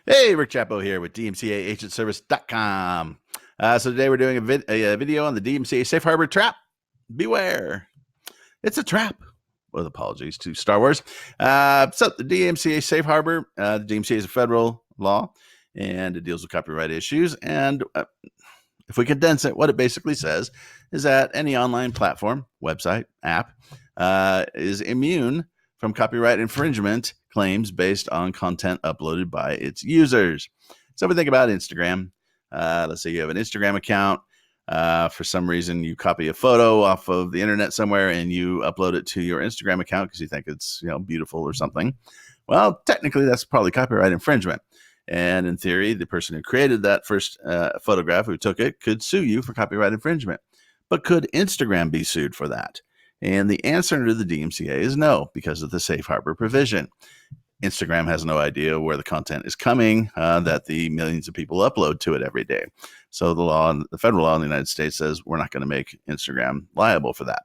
Hey, Rick Chapo here with DMCAagentservice.com. So today we're doing a video on the DMCA Safe Harbor trap. Beware. It's a trap. With apologies to Star Wars. So the DMCA Safe Harbor, the DMCA is a federal law, and it deals with copyright issues. And if we condense it, what it basically says is that any online platform, website, app, is immune from copyright infringement claims based on content uploaded by its users. So if we think about Instagram, let's say you have an Instagram account. For some reason, you copy a photo off of the internet somewhere and you upload it to your Instagram account because you think it's beautiful or something. Well, technically, that's probably copyright infringement. And in theory, the person who created that first photograph, who took it, could sue you for copyright infringement. But could Instagram be sued for that? And the answer to the DMCA is no, because of the safe harbor provision. Instagram has no idea where the content is coming that the millions of people upload to it every day. So the federal law in the United States says we're not going to make Instagram liable for that.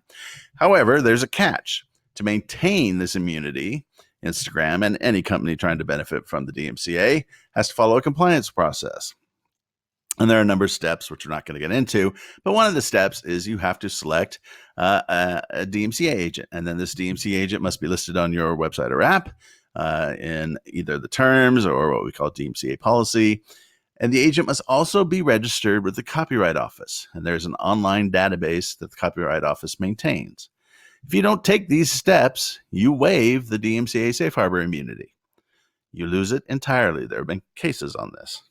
However, there's a catch. To maintain this immunity, Instagram and any company trying to benefit from the DMCA has to follow a compliance process. And there are a number of steps, which we're not going to get into. But one of the steps is you have to select a DMCA agent. And then this DMCA agent must be listed on your website or app in either the terms or what we call DMCA policy. And the agent must also be registered with the Copyright Office. And there's an online database that the Copyright Office maintains. If you don't take these steps, you waive the DMCA safe harbor immunity. You lose it entirely. There have been cases on this.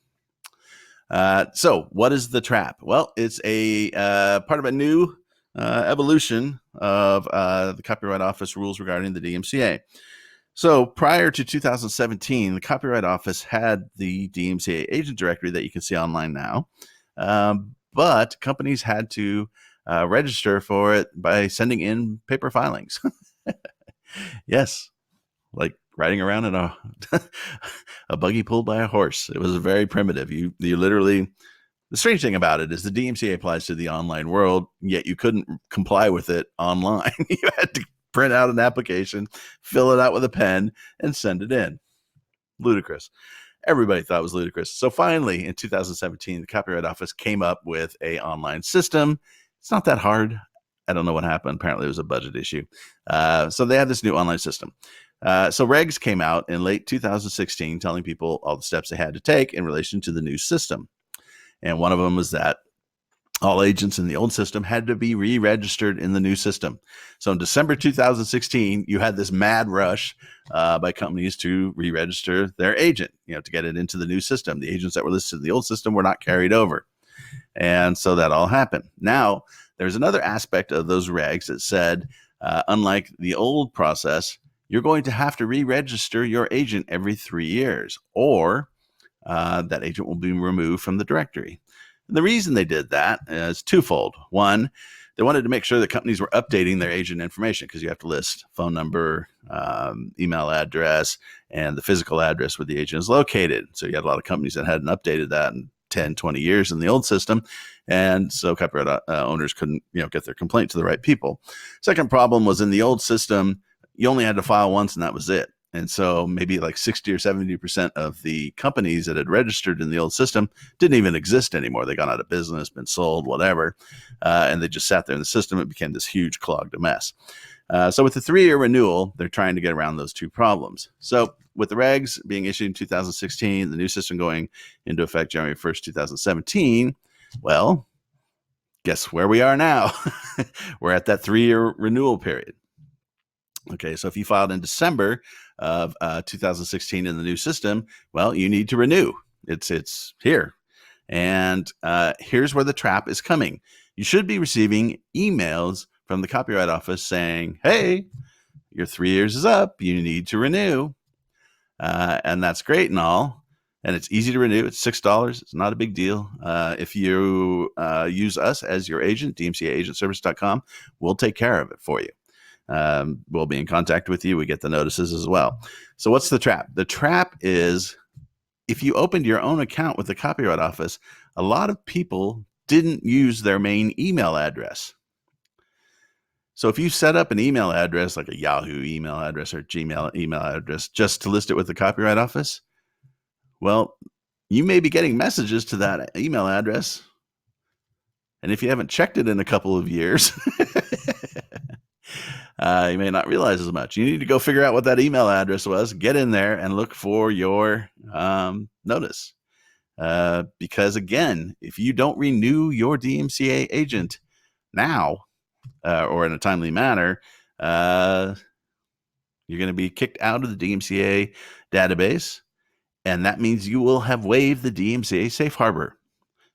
So what is the trap? Well, it's a part of a new evolution of the Copyright Office rules regarding the DMCA. So prior to 2017, the Copyright Office had the DMCA agent directory that you can see online now, but companies had to register for it by sending in paper filings. Yes, like riding around in a buggy pulled by a horse. It was very primitive. You literally, the strange thing about it is the DMCA applies to the online world, yet you couldn't comply with it online. You had to print out an application, fill it out with a pen, and send it in. Ludicrous. Everybody thought it was ludicrous. So finally, in 2017, the Copyright Office came up with an online system. It's not that hard. I don't know what happened. Apparently, it was a budget issue. So they had this new online system. So regs came out in late 2016 telling people all the steps they had to take in relation to the new system. And one of them was that all agents in the old system had to be re-registered in the new system. So in December 2016, you had this mad rush by companies to re-register their agent, to get it into the new system. The agents that were listed in the old system were not carried over. And so that all happened. Now, there's another aspect of those regs that said, unlike the old process, you're going to have to re-register your agent every 3 years, or that agent will be removed from the directory. And the reason they did that is twofold. One, they wanted to make sure that companies were updating their agent information, because you have to list phone number, email address, and the physical address where the agent is located. So you had a lot of companies that hadn't updated that in 10, 20 years in the old system. And so copyright owners couldn't get their complaint to the right people. Second problem was in the old system, you only had to file once and that was it. And so maybe like 60 or 70% of the companies that had registered in the old system didn't even exist anymore. They got out of business, been sold, whatever. And they just sat there in the system. It became this huge clogged mess. So with the 3-year renewal, they're trying to get around those two problems. So with the regs being issued in 2016, the new system going into effect January 1st, 2017, well, guess where we are now? We're at that 3-year renewal period. Okay, so if you filed in December of 2016 in the new system, well, you need to renew. It's here. And here's where the trap is coming. You should be receiving emails from the Copyright Office saying, hey, your 3 years is up. You need to renew. And that's great and all. And it's easy to renew. It's $6. It's not a big deal. If you use us as your agent, DMCAagentservice.com, we'll take care of it for you. We'll be in contact with you. We get the notices as well. So what's the trap? The trap is if you opened your own account with the Copyright Office, a lot of people didn't use their main email address. So if you set up an email address like a Yahoo email address or Gmail email address just to list it with the Copyright Office, Well, you may be getting messages to that email address. And if you haven't checked it in a couple of years, you may not realize as much. You need to go figure out what that email address was, get in there and look for your notice. Because again, if you don't renew your DMCA agent now or in a timely manner, you're going to be kicked out of the DMCA database. And that means you will have waived the DMCA safe harbor.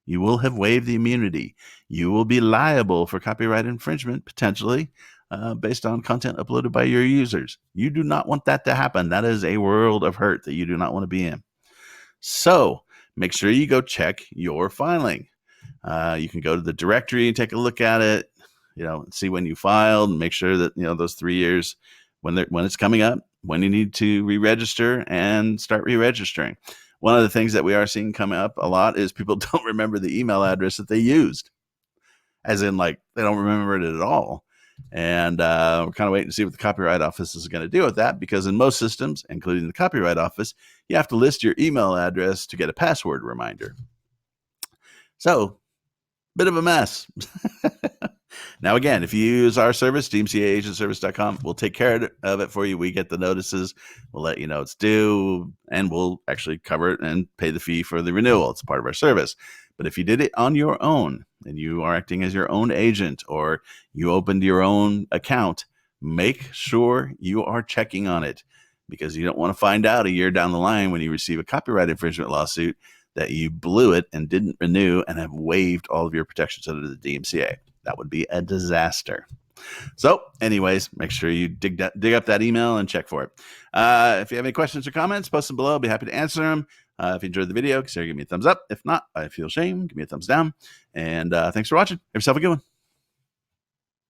You will have waived the immunity. You will be liable for copyright infringement, potentially, based on content uploaded by your users. You do not want that to happen. That is a world of hurt that you do not want to be in. So make sure you go check your filing. You can go to the directory and take a look at it, see when you filed and make sure that, those 3 years when it's coming up, when you need to re-register and start re-registering. One of the things that we are seeing come up a lot is people don't remember the email address that they used, as in like they don't remember it at all. And we're kind of waiting to see what the Copyright Office is going to do with that, because in most systems, including the Copyright Office, you have to list your email address to get a password reminder. So, bit of a mess. Now, again, if you use our service, DMCAagentservice.com, we'll take care of it for you. We get the notices. We'll let you know it's due, and we'll actually cover it and pay the fee for the renewal. It's part of our service. But if you did it on your own and you are acting as your own agent, or you opened your own account, make sure you are checking on it, because you don't want to find out a year down the line when you receive a copyright infringement lawsuit that you blew it and didn't renew and have waived all of your protections under the DMCA. That would be a disaster. So anyways, make sure you dig up that email and check for it. If you have any questions or comments, post them below. I'll be happy to answer them. If you enjoyed the video, consider giving me a thumbs up. If not, I feel shame. Give me a thumbs down. And thanks for watching. Have yourself a good one.